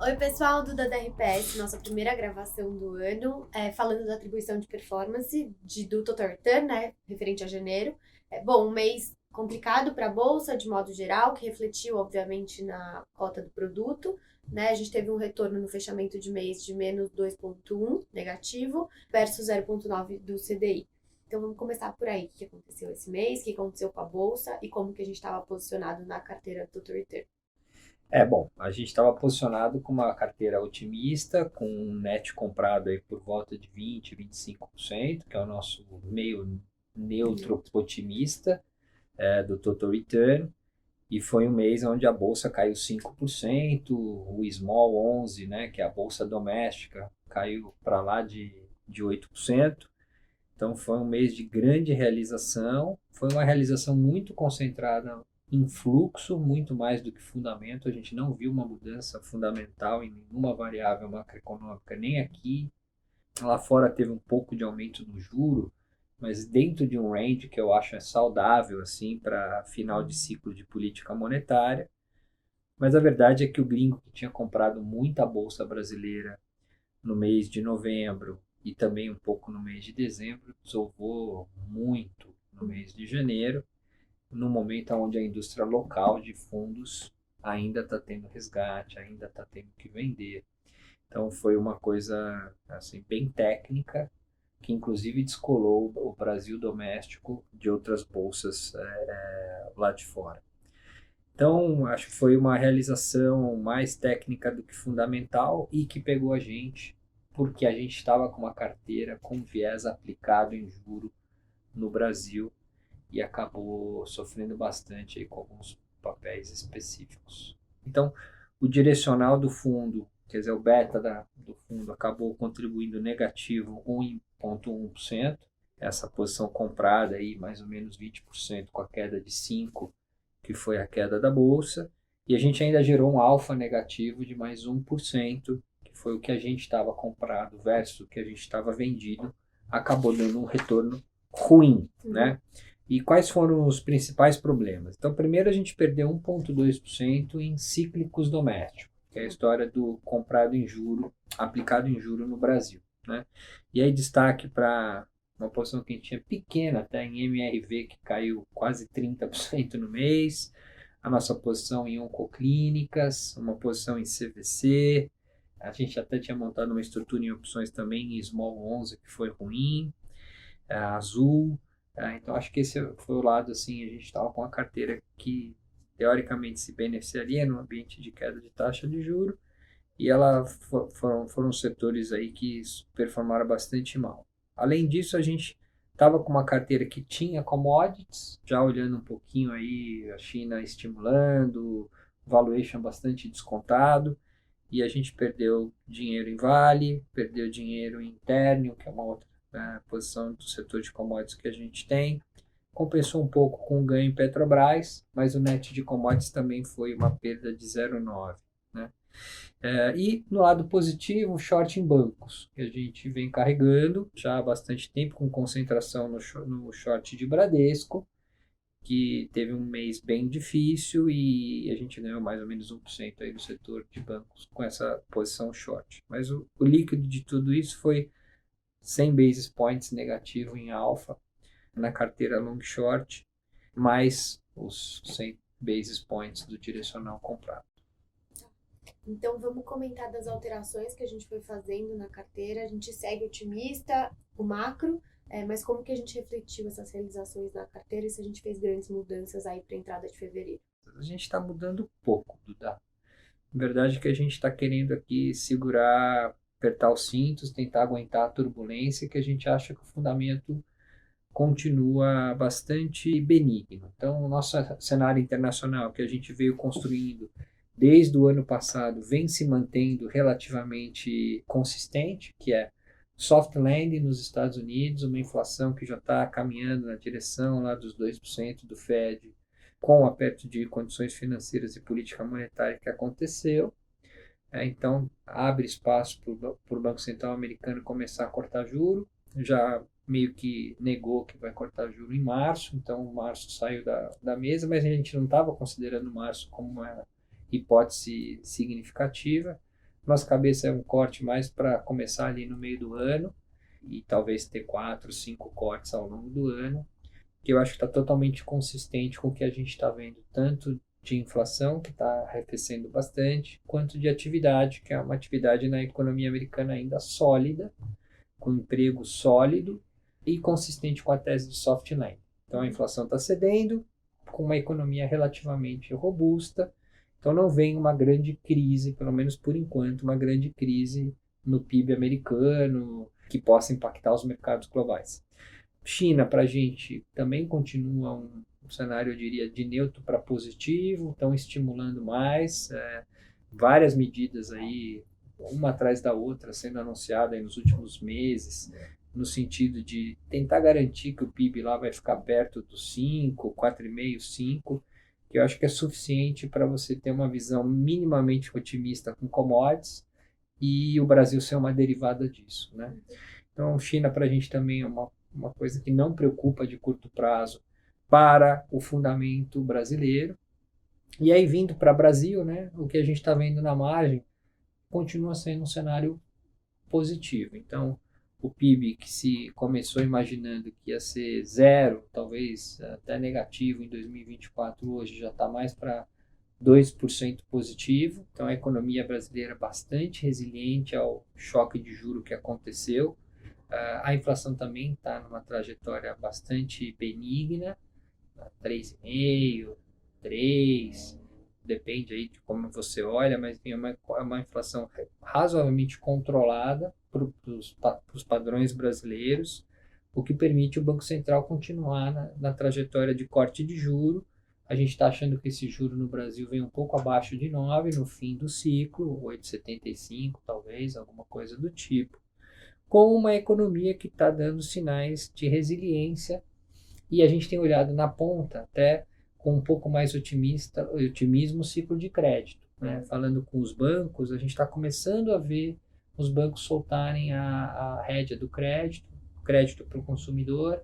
Oi, pessoal do Dada RPS, nossa primeira gravação do ano, falando da atribuição de performance do Total Return, né, referente a janeiro. Bom, um mês complicado para a Bolsa, de modo geral, que refletiu, obviamente, na cota do produto, né, a gente teve um retorno no fechamento de mês de menos 2,1 negativo, versus 0,9 do CDI. Então, vamos começar por aí, o que aconteceu esse mês, o que aconteceu com a Bolsa e como que a gente estava posicionado na carteira do Total Return. Bom, a gente estava posicionado com uma carteira otimista, com um net comprado aí por volta de 20, 25%, que é o nosso meio neutro otimista do Total Return. E foi um mês onde a bolsa caiu 5%, o Small 11%, né, que é a bolsa doméstica, caiu para lá de 8%. Então foi um mês de grande realização, foi uma realização muito concentrada em fluxo, muito mais do que fundamento. A gente não viu uma mudança fundamental em nenhuma variável macroeconômica, nem aqui. Lá fora teve um pouco de aumento no juro, mas dentro de um range que eu acho saudável assim para final de ciclo de política monetária. Mas a verdade é que o gringo que tinha comprado muita bolsa brasileira no mês de novembro e também um pouco no mês de dezembro, desovou muito no mês de janeiro, no momento onde a indústria local de fundos ainda está tendo resgate, ainda está tendo que vender. Então foi uma coisa assim bem técnica, que inclusive descolou o Brasil doméstico de outras bolsas lá de fora. Então, acho que foi uma realização mais técnica do que fundamental e que pegou a gente, porque a gente estava com uma carteira com viés aplicado em juro no Brasil e acabou sofrendo bastante aí com alguns papéis específicos. Então, o direcional do fundo, quer dizer, o beta do fundo acabou contribuindo negativo 1,1%. Essa posição comprada aí mais ou menos 20% com a queda de 5%, que foi a queda da bolsa, e a gente ainda gerou um alfa negativo de mais 1%, que foi o que a gente estava comprado versus o que a gente estava vendido, acabou dando um retorno ruim, né? E quais foram os principais problemas? Então, primeiro a gente perdeu 1,2% em cíclicos domésticos, que é a história do comprado em juro, aplicado em juro no Brasil, né? E aí destaque para uma posição que a gente tinha pequena até em MRV, que caiu quase 30% no mês, a nossa posição em oncoclínicas, uma posição em CVC, a gente até tinha montado uma estrutura em opções também em Small 11, que foi ruim, a Azul, então acho que esse foi o lado, assim, a gente estava com a carteira que teoricamente se beneficiaria no ambiente de queda de taxa de juro, e ela foram setores aí que performaram bastante mal. Além disso, a gente estava com uma carteira que tinha commodities, já olhando um pouquinho aí a China estimulando, valuation bastante descontado, e a gente perdeu dinheiro em Vale, perdeu dinheiro em Ternium, que é uma outra posição do setor de commodities que a gente tem. Compensou um pouco com o ganho em Petrobras, mas o net de commodities também foi uma perda de 0,9, né? E no lado positivo, short em bancos, que a gente vem carregando já há bastante tempo, com concentração no short de Bradesco, que teve um mês bem difícil e a gente ganhou mais ou menos 1% aí no setor de bancos com essa posição short. Mas o líquido de tudo isso foi 100 basis points negativo em alfa na carteira long short, mais os 100 basis points do direcional comprado. Então, vamos comentar das alterações que a gente foi fazendo na carteira. A gente segue otimista, o macro, mas como que a gente refletiu essas realizações na carteira e se a gente fez grandes mudanças aí para a entrada de fevereiro? A gente está mudando pouco, Duda. Na verdade, que a gente está querendo aqui segurar, apertar os cintos, tentar aguentar a turbulência, que a gente acha que o fundamento continua bastante benigno. Então, o nosso cenário internacional que a gente veio construindo desde o ano passado vem se mantendo relativamente consistente, que é soft landing nos Estados Unidos, uma inflação que já está caminhando na direção lá dos 2% do Fed, com o aperto de condições financeiras e política monetária que aconteceu. Então, abre espaço para o Banco Central americano começar a cortar juro. Já meio que negou que vai cortar juro em março, então março saiu da mesa, mas a gente não estava considerando março como uma hipótese significativa. Nossa cabeça é um corte mais para começar ali no meio do ano e talvez ter 4, 5 cortes ao longo do ano, que eu acho que está totalmente consistente com o que a gente está vendo, tanto de inflação, que está arrefecendo bastante, quanto de atividade, que é uma atividade na economia americana ainda sólida, com emprego sólido e consistente com a tese de soft landing. Então a inflação está cedendo, com uma economia relativamente robusta, então não vem uma grande crise, pelo menos por enquanto, uma grande crise no PIB americano que possa impactar os mercados globais. China, para a gente, também continua um cenário, eu diria, de neutro para positivo, estão estimulando mais, várias medidas aí, uma atrás da outra, sendo anunciada aí nos últimos meses, no sentido de tentar garantir que o PIB lá vai ficar perto dos 5, 4,5, 5, que eu acho que é suficiente para você ter uma visão minimamente otimista com commodities e o Brasil ser uma derivada disso, né? Então, China para a gente também é uma coisa que não preocupa de curto prazo para o fundamento brasileiro. E aí, vindo para o Brasil, né, o que a gente está vendo na margem continua sendo um cenário positivo. Então, o PIB que se começou imaginando que ia ser zero, talvez até negativo em 2024, hoje já está mais para 2% positivo. Então, a economia brasileira é bastante resiliente ao choque de juro que aconteceu. A inflação também está numa trajetória bastante benigna, 3,5, 3, depende aí de como você olha, mas tem uma inflação razoavelmente controlada para os padrões brasileiros, o que permite o Banco Central continuar na trajetória de corte de juro. A gente está achando que esse juro no Brasil vem um pouco abaixo de 9 no fim do ciclo, 8,75 talvez, alguma coisa do tipo, com uma economia que está dando sinais de resiliência e a gente tem olhado na ponta até com um pouco mais otimismo o ciclo de crédito, né? Falando com os bancos, a gente está começando a ver os bancos soltarem a rédea do crédito para o consumidor,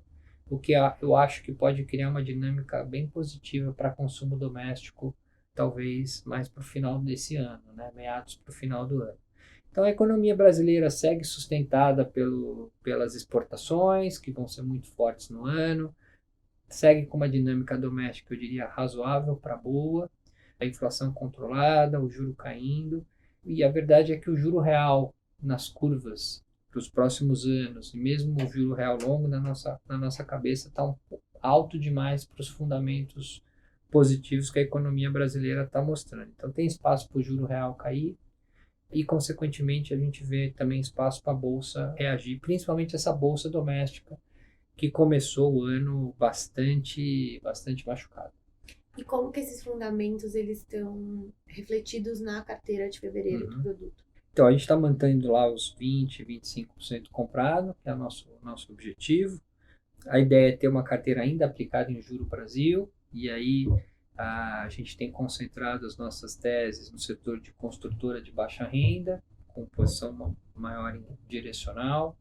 o que eu acho que pode criar uma dinâmica bem positiva para consumo doméstico, talvez mais para o final desse ano, né? Meados para o final do ano. Então, a economia brasileira segue sustentada pelas exportações, que vão ser muito fortes no ano, segue com uma dinâmica doméstica, eu diria, razoável para boa, a inflação controlada, o juro caindo, e a verdade é que o juro real nas curvas para os próximos anos, e mesmo o juro real longo na nossa cabeça está um pouco alto demais para os fundamentos positivos que a economia brasileira está mostrando. Então, tem espaço para o juro real cair, e, consequentemente, a gente vê também espaço para a Bolsa reagir, principalmente essa Bolsa doméstica, que começou o ano bastante machucado. E como que esses fundamentos eles estão refletidos na carteira de fevereiro do produto? Então, a gente está mantendo lá os 20, 25% comprado, que é o nosso objetivo. A ideia é ter uma carteira ainda aplicada em juro Brasil, e aí a gente tem concentrado as nossas teses no setor de construtora de baixa renda, com posição maior em direcional.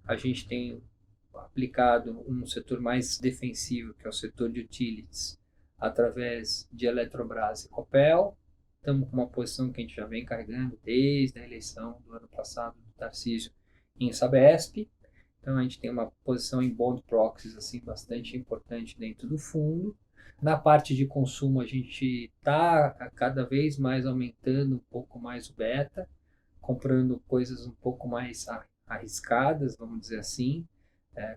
A gente tem aplicado um setor mais defensivo, que é o setor de utilities, através de Eletrobras e Copel. Estamos com uma posição que a gente já vem carregando desde a eleição do ano passado do Tarcísio em Sabesp. Então a gente tem uma posição em bond proxies assim, bastante importante dentro do fundo. Na parte de consumo a gente está cada vez mais aumentando um pouco mais o beta, comprando coisas um pouco mais arriscadas, vamos dizer assim,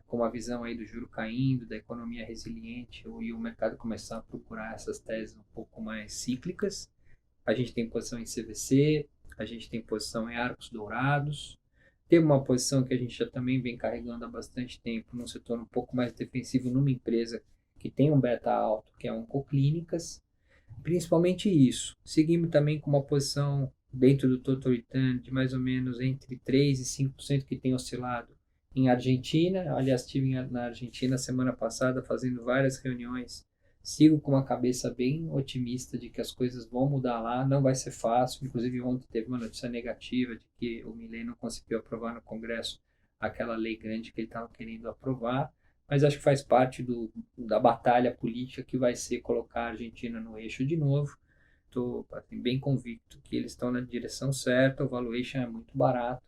com a visão aí do juro caindo, da economia resiliente, e o mercado começar a procurar essas teses um pouco mais cíclicas. A gente tem posição em CVC, a gente tem posição em Arcos Dourados, tem uma posição que a gente já também vem carregando há bastante tempo num setor um pouco mais defensivo numa empresa que tem um beta alto, que é a Oncoclínicas. Principalmente isso. Seguimos também com uma posição dentro do total return de mais ou menos entre 3% e 5% que tem oscilado em Argentina. Aliás, estive na Argentina semana passada fazendo várias reuniões. Sigo com uma cabeça bem otimista de que as coisas vão mudar lá, não vai ser fácil. Inclusive, ontem teve uma notícia negativa de que o Milei não conseguiu aprovar no Congresso aquela lei grande que ele estava querendo aprovar. Mas acho que faz parte da batalha política que vai ser colocar a Argentina no eixo de novo. estou assim, bem convicto que eles estão na direção certa, o valuation é muito barato,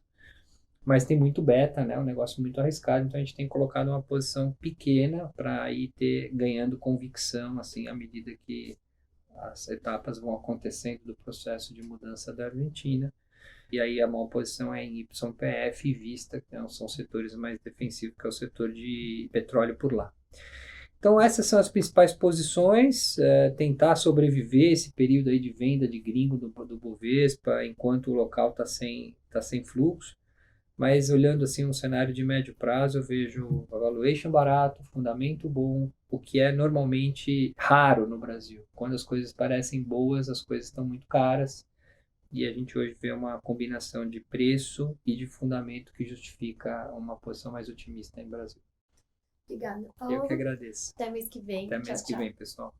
mas tem muito beta, né? Um negócio muito arriscado, então a gente tem colocado uma posição pequena para ir ganhando convicção assim à medida que as etapas vão acontecendo do processo de mudança da Argentina. E aí a maior posição é em YPF e Vista, que são setores mais defensivos, que é o setor de petróleo por lá. Então essas são as principais posições, tentar sobreviver esse período aí de venda de gringo do Bovespa, enquanto o local tá sem fluxo. Mas olhando assim um cenário de médio prazo, eu vejo valuation barato, fundamento bom, o que é normalmente raro no Brasil. Quando as coisas parecem boas, as coisas estão muito caras. E a gente hoje vê uma combinação de preço e de fundamento que justifica uma posição mais otimista em Brasil. Obrigada, Eu que Paulo. agradeço. Até mês que vem. Até Tchau, mês que tchau. vem, pessoal.